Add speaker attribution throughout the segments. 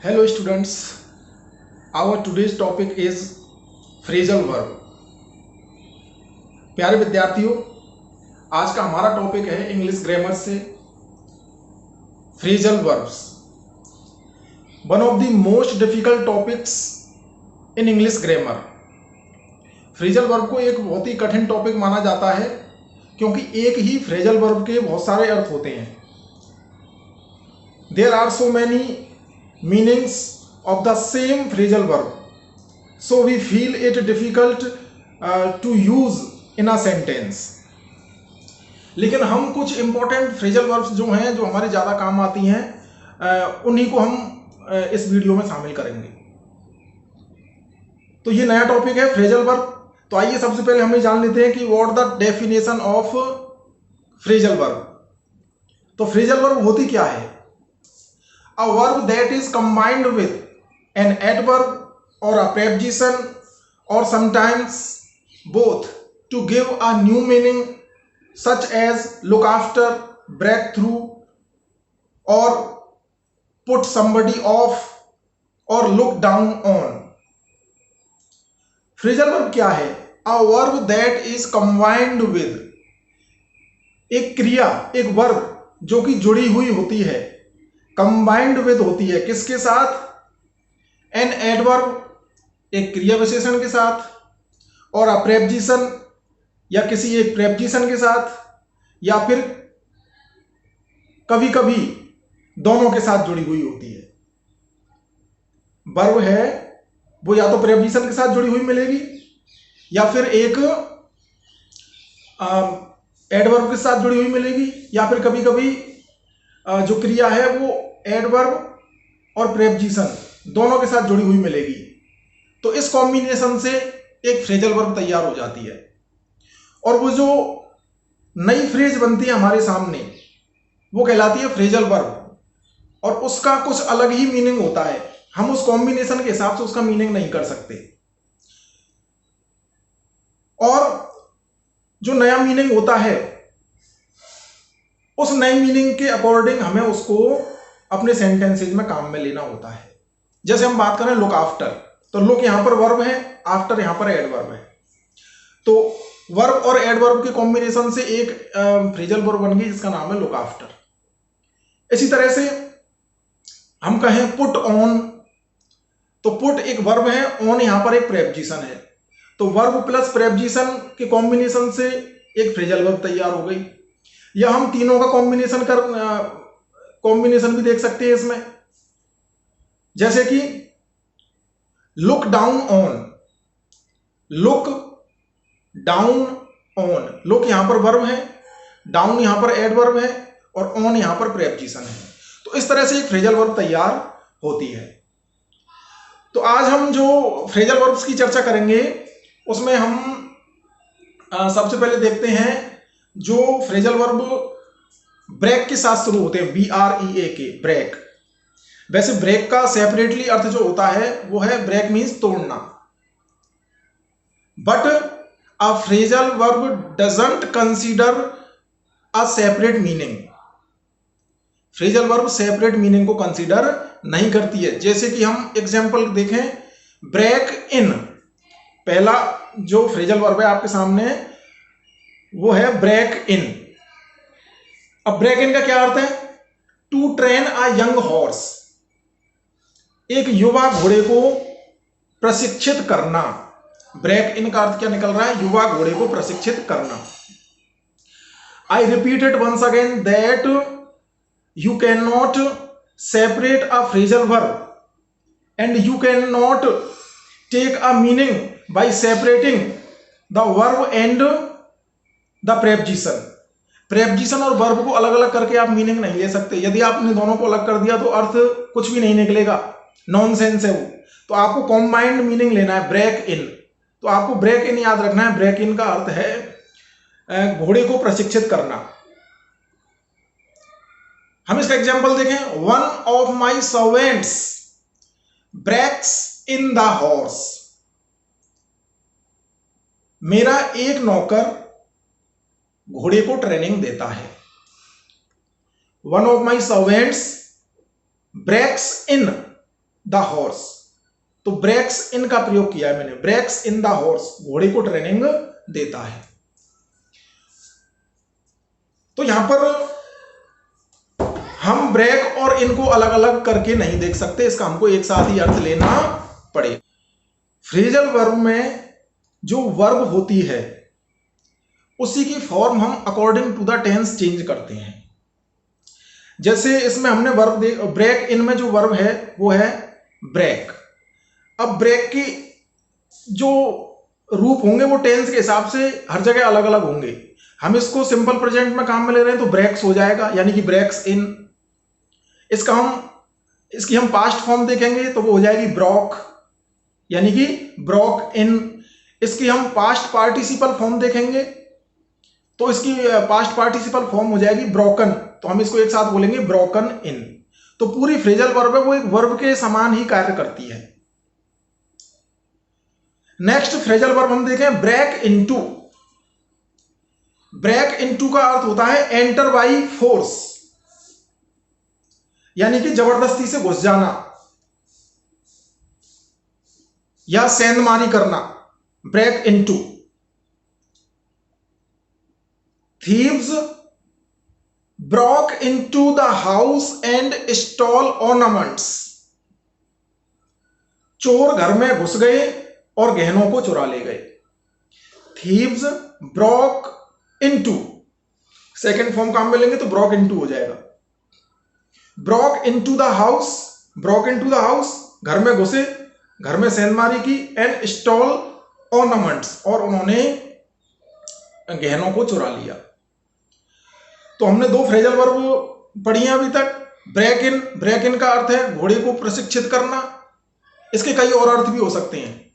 Speaker 1: Hello students, our today's topic is phrasal verb। प्यारे विद्यार्थियों, आज का हमारा टॉपिक है इंग्लिश ग्रामर से phrasal verbs। One of the most difficult topics in English grammar. phrasal verb को एक बहुत ही कठिन टॉपिक माना जाता है क्योंकि एक ही phrasal verb के बहुत सारे अर्थ होते हैं। There are so many meanings of the same phrasal verb, so we feel it difficult to use in a sentence। लेकिन हम कुछ इंपॉर्टेंट फ्रेजल वर्ब्स जो हैं, जो हमारे ज़्यादा काम आती हैं, उन्हीं को हम इस वीडियो में शामिल करेंगे। तो ये नया टॉपिक है फ्रेजल वर्ब। तो आइए सबसे पहले हम ये जान लेते हैं कि what the definition of phrasal verb. तो फ्रेजल वर्ब होती क्या है? A verb that is combined with an adverb or a preposition or sometimes both to give a new meaning, such as look after, break through, or put somebody off, or look down on। Phrasal verb क्या है? A verb that is combined with, एक क्रिया, एक verb जो कि जुड़ी हुई होती है, कंबाइंड विद होती है किसके साथ? एन एडवर्ब, एक क्रिया विशेषण के साथ, और अ प्रेपोजिशन या किसी एक प्रेपोजिशन के साथ, या फिर कभी कभी दोनों के साथ जुड़ी हुई होती है। वर्ब है वो या तो प्रेपोजिशन के साथ जुड़ी हुई मिलेगी या फिर एक एडवर्ब के साथ जुड़ी हुई मिलेगी, या फिर कभी कभी जो क्रिया है वो एडवर्ब और प्रेपोजिशन दोनों के साथ जुड़ी हुई मिलेगी। तो इस कॉम्बिनेशन से एक फ्रेजल वर्ब तैयार हो जाती है, और वो जो नई फ्रेज बनती है हमारे सामने वो कहलाती है फ्रेजल वर्ब, और उसका कुछ अलग ही मीनिंग होता है। हम उस कॉम्बिनेशन के हिसाब से उसका मीनिंग नहीं कर सकते, और जो नया मीनिंग होता है उस नए मीनिंग के अकॉर्डिंग हमें उसको अपने सेंटेंसेज में काम में लेना होता है। जैसे हम बात करें लुक आफ्टर, तो लुक यहां पर वर्ब है, आफ्टर यहां पर एडवर्ब है। तो वर्ब और एडवर्ब के कॉम्बिनेशन से एक फ्रेजल वर्ब बन गई जिसका नाम है लुक आफ्टर। इसी तरह से हम कहें पुट ऑन, तो पुट एक वर्ब है, ऑन यहां पर एक प्रेपोजिशन है, तो वर्ब प्लस प्रेपोजिशन के कॉम्बिनेशन से एक फ्रेजल वर्ब तैयार हो गई। या हम तीनों का कॉम्बिनेशन भी देख सकते हैं इसमें, जैसे कि look down on, look down on, look यहां पर वर्ब है, डाउन यहां पर एडवर्ब है, और ऑन यहां पर प्रेपोजिशन है। तो इस तरह से एक फ्रेजल वर्ब तैयार होती है। तो आज हम जो फ्रेजल वर्ब्स की चर्चा करेंगे उसमें हम सबसे पहले देखते हैं जो फ्रेजल वर्ब ब्रेक के साथ शुरू होते हैं, BREAK, ब्रेक। वैसे ब्रेक का सेपरेटली अर्थ जो होता है वो है ब्रेक मीन्स तोड़ना, but a phrasal verb doesn't consider a separate meaning. Phrasal verb separate meaning को कंसीडर नहीं करती है। जैसे कि हम एग्जांपल देखें, ब्रेक इन, पहला जो फ्रेजल वर्ब है आपके सामने वो है ब्रेक इन। अब ब्रेक इन का क्या अर्थ है? To train a young horse, एक युवा घोड़े को प्रशिक्षित करना। ब्रेक इन का अर्थ क्या निकल रहा है? युवा घोड़े को प्रशिक्षित करना। I repeat it once again that you can not separate a phrasal verb and you can not take a meaning by separating the verb and the preposition. Preposition और वर्ब को अलग अलग करके आप मीनिंग नहीं ले सकते। यदि आपने दोनों को अलग कर दिया तो अर्थ कुछ भी नहीं निकलेगा, नॉनसेंस है वो। तो आपको कॉम्बाइंड मीनिंग लेना है, ब्रेक इन। तो आपको ब्रेक इन याद रखना है। ब्रेक इन का अर्थ है घोड़े को प्रशिक्षित करना। हम इसका एग्जांपल देखें, one of my servants breaks in the horse, मेरा एक नौकर घोड़े को ट्रेनिंग देता है। One of my servants breaks in the horse, तो ब्रेक्स इन का प्रयोग किया है मैंने, ब्रेक्स इन द हॉर्स, घोड़े को ट्रेनिंग देता है। तो यहां पर हम ब्रेक और इनको अलग अलग करके नहीं देख सकते, इसका हमको एक साथ ही अर्थ लेना पड़ेगा। फ्रेजल वर्ब में जो वर्ब होती है उसी की फॉर्म हम according to the tense change करते हैं। जैसे इसमें हमने वर्ब ब्रेक इन में जो वर्ब है वो है ब्रेक। अब ब्रेक की जो रूप होंगे वो टेंस के हिसाब से हर जगह अलग अलग होंगे। हम इसको सिंपल प्रेजेंट में काम में ले रहे हैं तो ब्रेक्स हो जाएगा, यानी कि ब्रेक्स इन। इसकी हम पास्ट फॉर्म देखेंगे तो वो हो जाएगी ब्रोक, यानी कि ब्रोक इन। इसकी हम पास्ट पार्टिसिपल फॉर्म देखेंगे तो इसकी पास्ट पार्टिसिपल फॉर्म हो जाएगी ब्रोकन, तो हम इसको एक साथ बोलेंगे ब्रोकन इन। तो पूरी फ्रेजल वर्ब है वो एक वर्ब के समान ही कार्य करती है। नेक्स्ट फ्रेजल वर्ब हम देखें ब्रेक इनटू। ब्रेक इनटू का अर्थ होता है एंटर बाई फोर्स, यानी कि जबरदस्ती से घुस जाना या सेंधमारी करना, break into. Thieves broke into the house and stole ornaments. चोर घर में घुस गए और गहनों को चुरा ले गए। Thieves broke into, second form काम में लेंगे तो ब्रोक इनटू हो जाएगा। Broke into the house, broke into the house, घर में घुसे, घर में सेंधमारी की, एंड स्टॉल ऑर्नामेंट्स, और उन्होंने गहनों को चुरा लिया। तो हमने दो फ्रेजल वर्ब पढ़ी हैं अभी तक। ब्रेक इन, ब्रेक इन का अर्थ है घोड़े को प्रशिक्षित करना। इसके कई और अर्थ भी हो सकते हैं।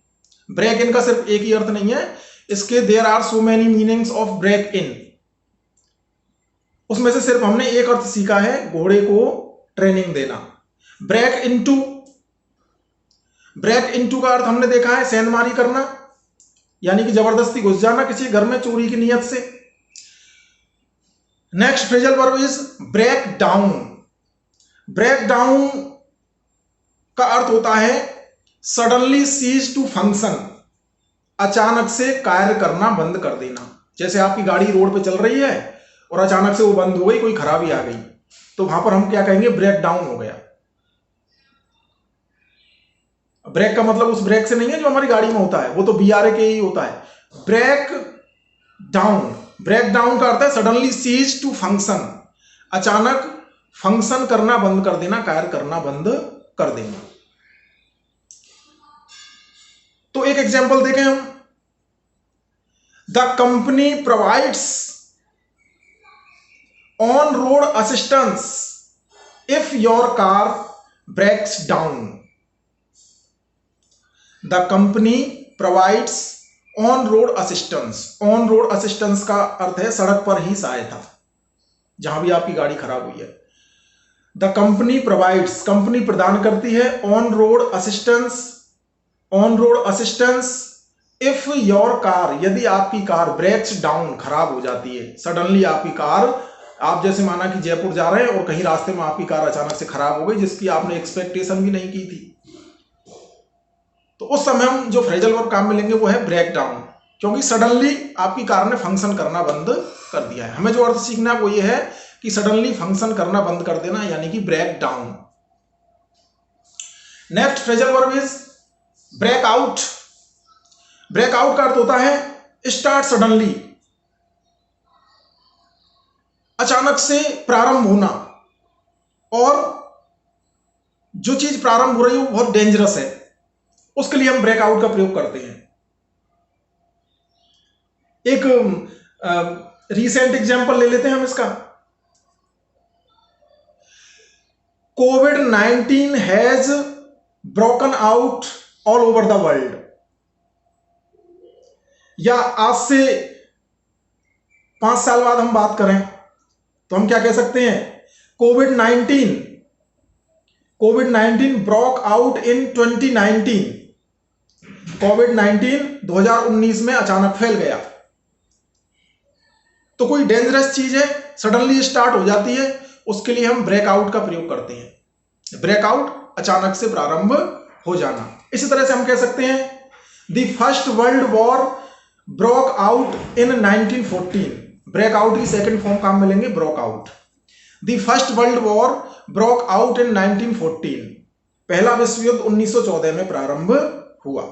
Speaker 1: ब्रेक इन का सिर्फ एक ही अर्थ नहीं है, इसके there are so many meanings of break in. उसमें से सिर्फ हमने एक अर्थ सीखा है घोड़े को ट्रेनिंग देना। ब्रेक इनटू, ब्रेक इनटू का अर्थ हमने देखा है सेंधमारी करना, यानी कि जबरदस्ती घुस जाना किसी घर में चोरी की नियत से। Next phrasal verb is break down. Break down का अर्थ होता है सडनली सीज टू फंक्शन, अचानक से कार्य करना बंद कर देना। जैसे आपकी गाड़ी रोड पे चल रही है और अचानक से वो बंद हो गई, कोई खराबी आ गई, तो वहां पर हम क्या कहेंगे, ब्रेक डाउन हो गया। ब्रेक का मतलब उस ब्रेक से नहीं है जो हमारी गाड़ी में होता है, वो तो BRAK ही होता है। ब्रेक डाउन, ब्रेक डाउन का अर्थ है सडनली सीज टू फंक्शन, अचानक फंक्शन करना बंद कर देना, कार्य करना बंद कर देना। तो एक एग्जांपल देखें हम। The company provides on road assistance if your car breaks down. The company provides on road assistance. On road assistance का अर्थ है सड़क पर ही सहायता, जहां भी आपकी गाड़ी खराब हुई है। द कंपनी प्रोवाइड्स, कंपनी प्रदान करती है on road assistance, on road assistance if your car, यदि आपकी कार ब्रेक्स डाउन, खराब हो जाती है। सडनली आपकी कार, आप जैसे माना कि जयपुर जा रहे हैं और कहीं रास्ते में आपकी कार अचानक से खराब हो गई जिसकी आपने एक्सपेक्टेशन भी नहीं की थी, तो उस समय हम जो फ्रेजल वर्ब काम में लेंगे वो है ब्रेक डाउन, क्योंकि सडनली आपकी कार ने फंक्शन करना बंद कर दिया है। हमें जो अर्थ सीखना है वो ये है कि सडनली फंक्शन करना बंद कर देना, यानी कि break down. Next phrasal verb is break out. Break out का अर्थ होता है स्टार्ट सडनली, अचानक से प्रारंभ होना, और जो चीज प्रारंभ हो रही है वो बहुत डेंजरस है, उसके लिए हम ब्रेक आउट का प्रयोग करते हैं। एक रीसेंट एग्जांपल ले लेते हैं हम इसका। COVID-19 has broken out all over the world. या आज से 5 साल बाद हम बात करें तो हम क्या कह सकते हैं, कोविड-19 ब्रोक आउट इन 2019। कोविड-19 2019 में अचानक फैल गया। तो कोई डेंजरस चीज है, सडनली स्टार्ट हो जाती है, उसके लिए हम ब्रेक आउट का प्रयोग करते हैं। ब्रेक आउट अचानक से प्रारंभ हो जाना। इसी तरह से हम कह सकते हैं the first world war broke out in 1914। Break out की सेकंड फॉर्म काम में लेंगे broke out. The first world war broke out in 1914। पहला विश्व युद्ध 1914 में प्रारंभ हुआ।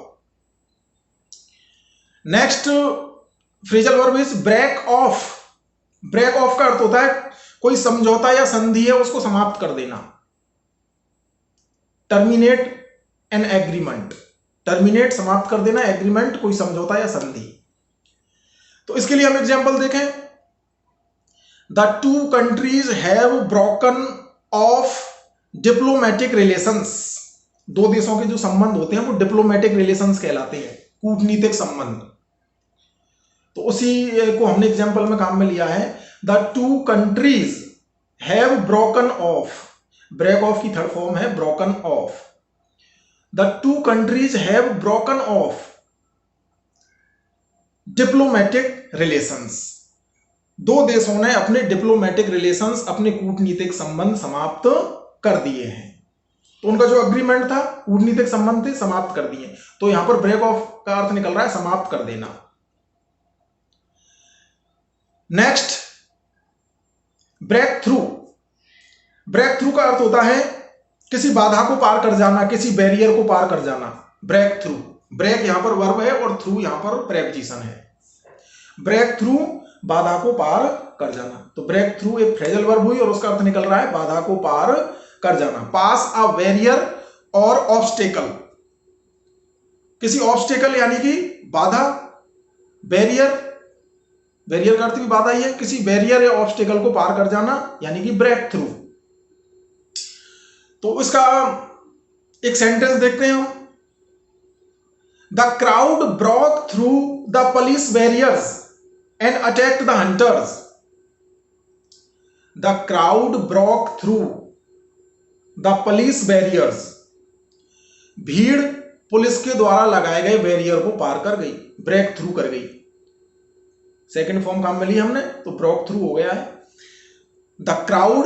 Speaker 1: Next phrasal verb is break off. Break off का अर्थ होता है कोई समझौता या संधि है उसको समाप्त कर देना। Terminate an agreement. टर्मिनेट समाप्त कर देना, एग्रीमेंट कोई समझौता या संधि। तो इसके लिए हम एग्जांपल देखें। The two countries have broken off diplomatic relations. दो देशों के जो संबंध होते हैं वो डिप्लोमेटिक रिलेशंस कहलाते हैं, कूटनीतिक संबंध। तो उसी को हमने एग्जांपल में काम में लिया है। The two countries have broken off. Break off की थर्ड फॉर्म है broken off. The two countries have broken off diplomatic relations. दो देशों ने अपने डिप्लोमेटिक रिलेशंस, अपने कूटनीतिक संबंध समाप्त कर दिए हैं। तो उनका जो अग्रीमेंट था, कूटनीतिक संबंध थे, समाप्त कर दिए। तो यहां पर ब्रेक ऑफ का अर्थ निकल रहा है समाप्त कर देना। Next break through. Break through का अर्थ होता है किसी बाधा को पार कर जाना, किसी बैरियर को पार कर जाना। Break through. ब्रेक यहां पर वर्ब है और थ्रू यहां पर प्रेपोजिशन है। ब्रेक थ्रू बाधा को पार कर जाना। तो ब्रेक थ्रू एक फ्रेजल वर्ब हुई और उसका अर्थ निकल रहा है बाधा को पार कर जाना। पास अ बैरियर और ऑब्स्टेकल। किसी ऑब्स्टेकल यानी कि बाधा, बैरियर, बैरियर का अर्थ भी बाधा ही है। किसी बैरियर या ऑब्स्टेकल को पार कर जाना यानी कि ब्रेक थ्रू। तो इसका एक सेंटेंस देखते हैं हम। The crowd broke through the police barriers and attacked the hunters. The crowd broke through the police barriers. भीड़ पुलिस के द्वारा लगाए गए बैरियर को पार कर गई, ब्रेक थ्रू कर गई। सेकंड फॉर्म काम में ली हमने तो ब्रोक थ्रू हो गया है। The crowd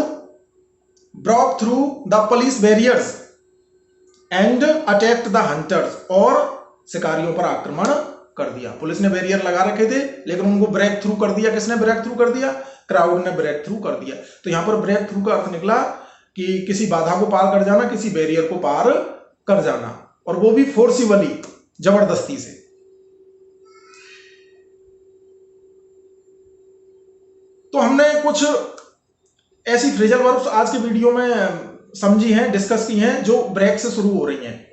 Speaker 1: broke through the police barriers and attacked the hunters. और शिकारियों पर आक्रमण कर दिया। पुलिस ने बैरियर लगा रखे थे लेकिन उनको ब्रेक थ्रू कर दिया। किसने ब्रेक थ्रू कर दिया? क्राउड ने ब्रेक थ्रू कर दिया। तो यहां पर ब्रेक थ्रू का अर्थ निकला कि किसी बाधा को पार कर जाना, किसी बैरियर को पार कर जाना, और वो भी फोर्सिबली, जबरदस्ती से। तो हमने कुछ ऐसी फ्रेजल वर्ब्स आज के वीडियो में समझी हैं, डिस्कस की हैं, जो ब्रेक से शुरू हो रही हैं।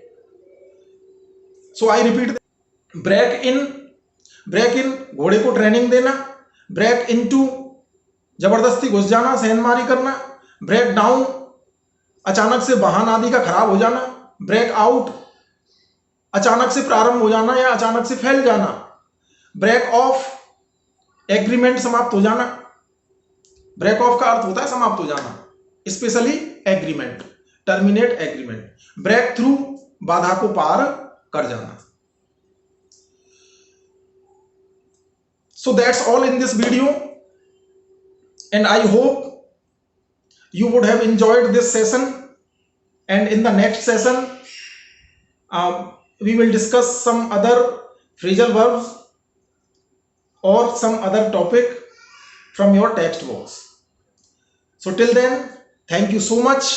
Speaker 1: So I repeat. Break in. Break in घोड़े को ट्रेनिंग देना। ब्रेक इनटू जबरदस्ती घुस जाना, सेंधमारी करना। ब्रेक डाउन अचानक से वाहन आदि का खराब हो जाना। ब्रेक आउट अचानक से प्रारंभ हो जाना या अचानक से फैल जाना। ब्रेक ऑफ एग्रीमेंट समाप्त हो जाना। ब्रेक ऑफ का अर्थ होता है समाप्त हो जाना, specially agreement, terminate agreement. Break through बाधा को पार कर जाना। So that's all in this video, and I hope you would have enjoyed this session, and in the next session we will discuss some other phrasal verbs or some other topic from your text box. So till then, thank you so much.